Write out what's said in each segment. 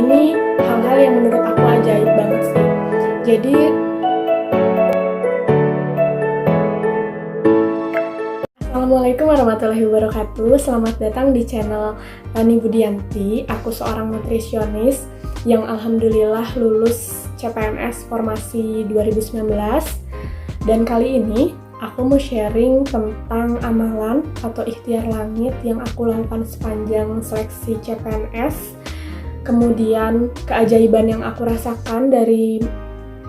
ini hal-hal yang menurut aku ajaib banget sih. Jadi Assalamualaikum warahmatullahi wabarakatuh. Selamat datang di channel Rani Budianti. Aku seorang nutrisionis yang alhamdulillah lulus CPNS formasi 2019. Dan kali ini aku mau sharing tentang amalan atau ikhtiar langit yang aku lakukan sepanjang seleksi CPNS. Kemudian keajaiban yang aku rasakan dari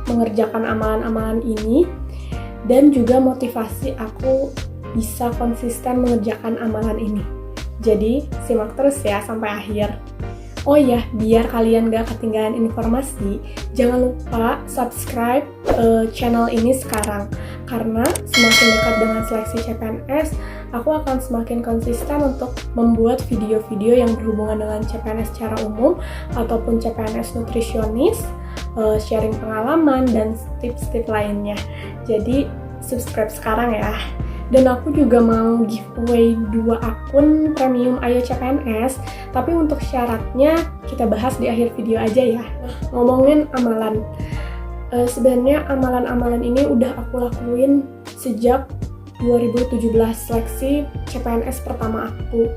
mengerjakan amalan-amalan ini, dan juga motivasi aku bisa konsisten mengerjakan amalan ini. Jadi simak terus ya sampai akhir. Oh ya, biar kalian gak ketinggalan informasi, jangan lupa subscribe channel ini sekarang. Karena semakin dekat dengan seleksi CPNS, aku akan semakin konsisten untuk membuat video-video yang berhubungan dengan CPNS secara umum ataupun CPNS nutrisionis, sharing pengalaman dan tips-tips lainnya. Jadi subscribe sekarang ya. Dan aku juga mau giveaway 2 akun premium Ayo CPNS, tapi untuk syaratnya kita bahas di akhir video aja ya. Ngomongin amalan, sebenarnya amalan-amalan ini udah aku lakuin sejak 2017 seleksi CPNS pertama aku.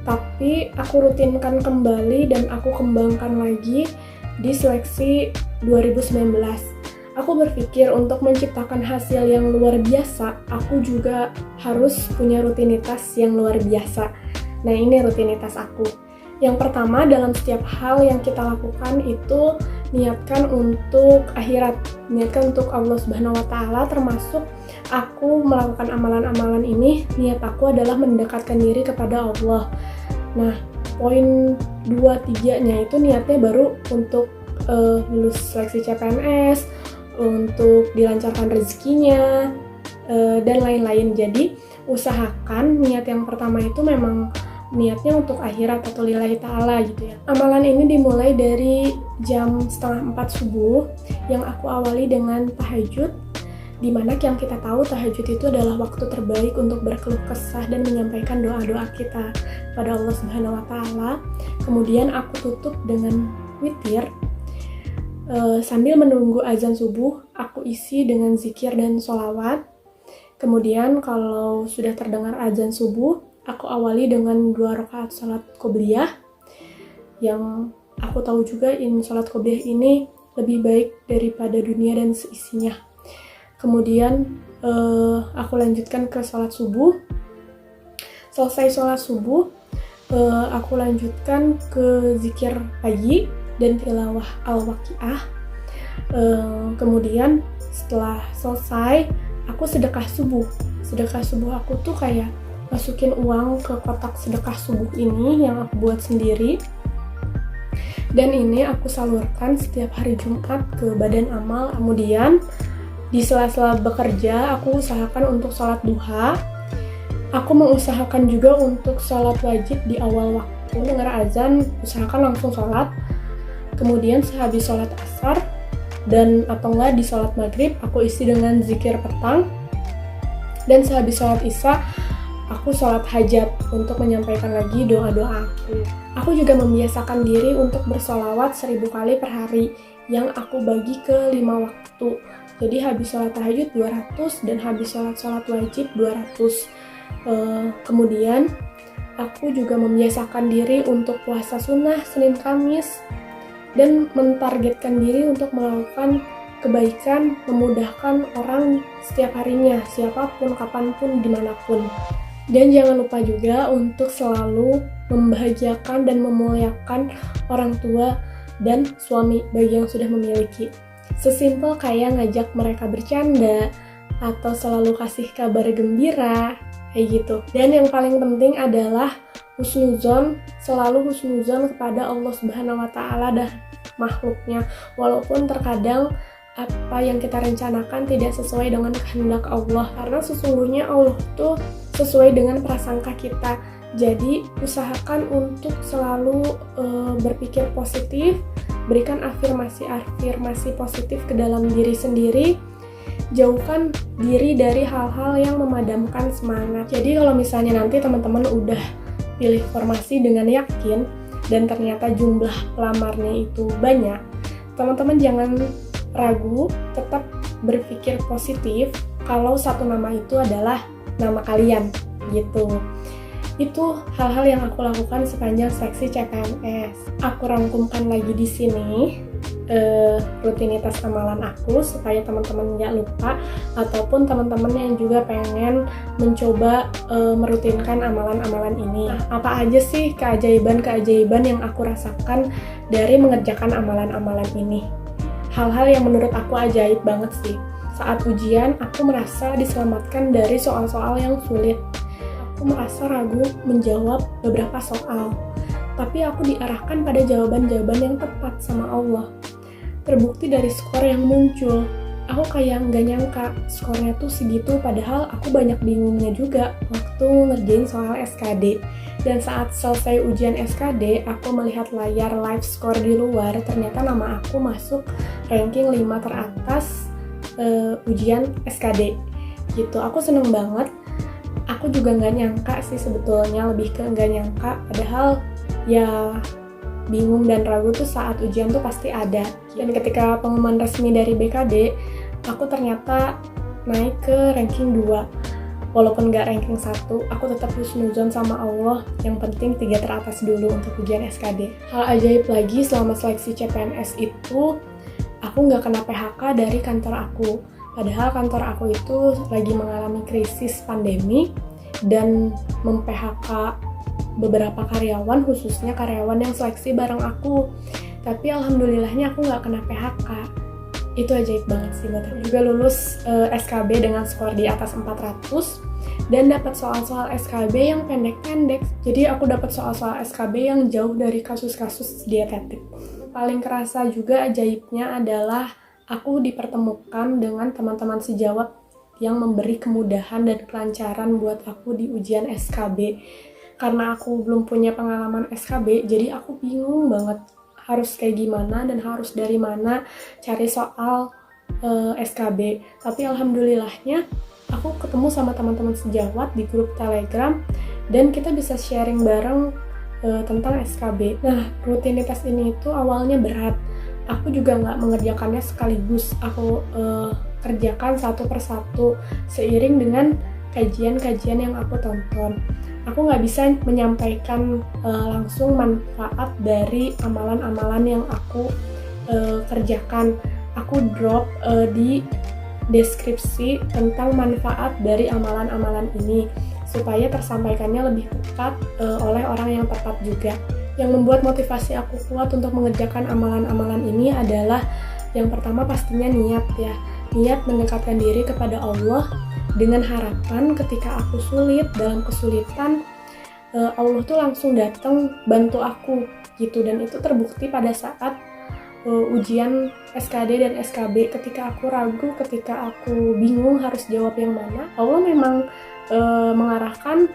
Tapi aku rutinkan kembali dan aku kembangkan lagi di seleksi 2019. Aku berpikir untuk menciptakan hasil yang luar biasa, aku juga harus punya rutinitas yang luar biasa. Nah, ini rutinitas aku. Yang pertama, dalam setiap hal yang kita lakukan itu niatkan untuk akhirat, niatkan untuk Allah Subhanahu wa Ta'ala, termasuk aku melakukan amalan-amalan ini, niat aku adalah mendekatkan diri kepada Allah. Nah, poin 2-3-nya itu niatnya baru untuk lulus seleksi CPNS, untuk dilancarkan rezekinya, dan lain-lain. Jadi usahakan niat yang pertama itu memang niatnya untuk akhirat atau lillahi ta'ala gitu ya. Amalan ini dimulai dari jam 3:30 subuh yang aku awali dengan tahajud, dimana yang kita tahu tahajud itu adalah waktu terbaik untuk berkeluh kesah dan menyampaikan doa-doa kita pada Allah Subhanahu wa Ta'ala. Kemudian aku tutup dengan witir. Sambil menunggu azan subuh, aku isi dengan zikir dan sholawat. Kemudian kalau sudah terdengar azan subuh, aku awali dengan 2 rakaat salat qobliyah. Yang aku tahu juga salat qobliyah ini lebih baik daripada dunia dan seisinya. Kemudian aku lanjutkan ke salat subuh. Selesai salat subuh, aku lanjutkan ke zikir pagi dan tilawah al-waqiah. Kemudian setelah selesai, aku sedekah subuh. Sedekah subuh aku tuh kayak masukin uang ke kotak sedekah subuh ini yang aku buat sendiri. Dan ini aku salurkan setiap hari Jumat ke badan amal. Kemudian di sela-sela bekerja, aku usahakan untuk sholat duha. Aku mengusahakan juga untuk sholat wajib di awal waktu. Dengar azan, usahakan langsung sholat. Kemudian sehabis sholat asar dan atau enggak di sholat maghrib, aku isi dengan zikir petang. Dan sehabis sholat isya, aku sholat hajat untuk menyampaikan lagi doa-doa aku. Aku juga membiasakan diri untuk bersolawat 1000 kali per hari yang aku bagi ke 5 waktu. Jadi habis sholat tahajud 200 dan habis sholat wajib 200. Kemudian aku juga membiasakan diri untuk puasa sunnah Senin Kamis dan mentargetkan diri untuk melakukan kebaikan, memudahkan orang setiap harinya, siapapun, kapanpun, dimanapun. Dan jangan lupa juga untuk selalu membahagiakan dan memuliakan orang tua dan suami bagi yang sudah memiliki. Sesimpel kayak ngajak mereka bercanda atau selalu kasih kabar gembira, kayak gitu. Dan yang paling penting adalah husnuzon, selalu husnuzon kepada Allah Subhanahu wa Ta'ala dan makhluknya. Walaupun terkadang apa yang kita rencanakan tidak sesuai dengan kehendak Allah, karena sesungguhnya Allah tuh sesuai dengan prasangka kita. Jadi usahakan untuk selalu berpikir positif, berikan afirmasi positif ke dalam diri sendiri. Jauhkan diri dari hal-hal yang memadamkan semangat. Jadi kalau misalnya nanti teman-teman udah pilih formasi dengan yakin, dan ternyata jumlah pelamarnya itu banyak, teman-teman jangan ragu, tetap berpikir positif kalau satu nama itu adalah nama kalian gitu. Itu hal-hal yang aku lakukan sepanjang seleksi CPNS. Aku rangkumkan lagi di sini rutinitas amalan aku supaya teman-teman nggak lupa, ataupun teman-teman yang juga pengen mencoba merutinkan amalan-amalan ini. Nah, apa aja sih keajaiban-keajaiban yang aku rasakan dari mengerjakan amalan-amalan ini? Hal-hal yang menurut aku ajaib banget sih. Saat ujian, aku merasa diselamatkan dari soal-soal yang sulit. Aku merasa ragu menjawab beberapa soal, tapi aku diarahkan pada jawaban-jawaban yang tepat sama Allah. Terbukti dari skor yang muncul. Aku kayak nggak nyangka skornya tuh segitu, padahal aku banyak bingungnya juga waktu ngerjain soal SKD. Dan saat selesai ujian SKD, aku melihat layar live score di luar, ternyata nama aku masuk ranking 5 teratas ujian SKD. Gitu, aku seneng banget. Aku juga nggak nyangka sih sebetulnya, lebih ke nggak nyangka, padahal ya bingung dan ragu tuh saat ujian tuh pasti ada. Dan ketika pengumuman resmi dari BKD, aku ternyata naik ke ranking 2. Walaupun nggak ranking 1, aku tetap husnuzon sama Allah, yang penting 3 teratas dulu untuk ujian SKD. Hal ajaib lagi selama seleksi CPNS itu, aku nggak kena PHK dari kantor aku. Padahal kantor aku itu lagi mengalami krisis pandemi dan mem-PHK beberapa karyawan, khususnya karyawan yang seleksi bareng aku. Tapi alhamdulillahnya aku nggak kena PHK. Itu ajaib banget sih buat aku. Juga lulus SKB dengan skor di atas 400 dan dapat soal-soal SKB yang pendek-pendek. Jadi aku dapat soal-soal SKB yang jauh dari kasus-kasus dietetik. Paling kerasa juga ajaibnya adalah aku dipertemukan dengan teman-teman sejawat yang memberi kemudahan dan kelancaran buat aku di ujian SKB. Karena aku belum punya pengalaman SKB, jadi aku bingung banget harus kayak gimana dan harus dari mana cari soal SKB. Tapi alhamdulillahnya aku ketemu sama teman-teman sejawat di grup Telegram dan kita bisa sharing bareng tentang SKB. Nah, rutinitas ini itu awalnya berat. Aku juga nggak mengerjakannya sekaligus. Aku kerjakan satu persatu seiring dengan kajian-kajian yang aku tonton. Aku nggak bisa menyampaikan langsung manfaat dari amalan-amalan yang aku kerjakan. Aku drop di deskripsi tentang manfaat dari amalan-amalan ini supaya tersampaikannya lebih tepat oleh orang yang tepat juga. Yang membuat motivasi aku kuat untuk mengerjakan amalan-amalan ini adalah yang pertama pastinya niat ya. Niat mendekatkan diri kepada Allah dengan harapan ketika aku sulit, dalam kesulitan, Allah tuh langsung datang bantu aku gitu. Dan itu terbukti pada saat ujian SKD dan SKB. Ketika aku ragu, ketika aku bingung harus jawab yang mana, Allah memang mengarahkan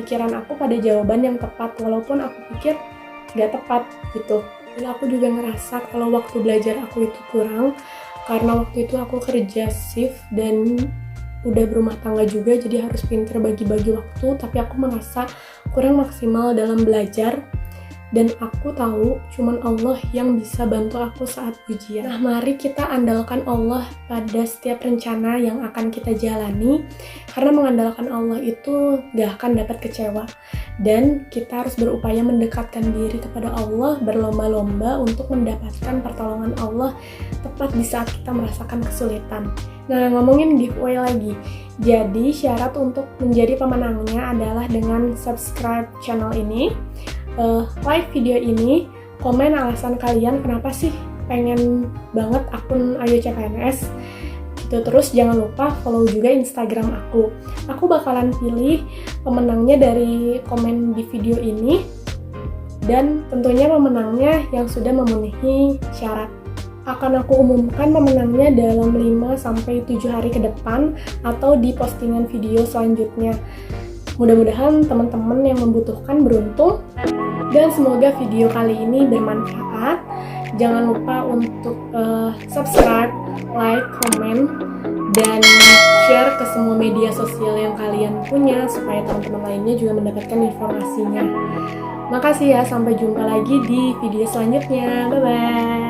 pikiran aku pada jawaban yang tepat, walaupun aku pikir gak tepat gitu. Dan aku juga ngerasa kalau waktu belajar aku itu kurang, karena waktu itu aku kerja shift dan udah berumah tangga juga, jadi harus pinter bagi-bagi waktu, tapi aku merasa kurang maksimal dalam belajar. Dan aku tahu cuman Allah yang bisa bantu aku saat ujian. Nah, mari kita andalkan Allah pada setiap rencana yang akan kita jalani, karena mengandalkan Allah itu gak akan dapat kecewa. Dan kita harus berupaya mendekatkan diri kepada Allah, berlomba-lomba untuk mendapatkan pertolongan Allah tepat di saat kita merasakan kesulitan. Nah, ngomongin giveaway lagi. Jadi, syarat untuk menjadi pemenangnya adalah dengan subscribe channel ini, like video ini, komen alasan kalian kenapa sih pengen banget akun Ayo CPNS gitu. Terus jangan lupa follow juga Instagram aku. Aku bakalan pilih pemenangnya dari komen di video ini, dan tentunya pemenangnya yang sudah memenuhi syarat. Akan aku umumkan pemenangnya dalam 5-7 hari ke depan atau di postingan video selanjutnya. Mudah-mudahan teman-teman yang membutuhkan beruntung, dan semoga video kali ini bermanfaat. Jangan lupa untuk subscribe, like, komen, dan share ke semua media sosial yang kalian punya supaya teman-teman lainnya juga mendapatkan informasinya. Makasih ya, sampai jumpa lagi di video selanjutnya. Bye-bye.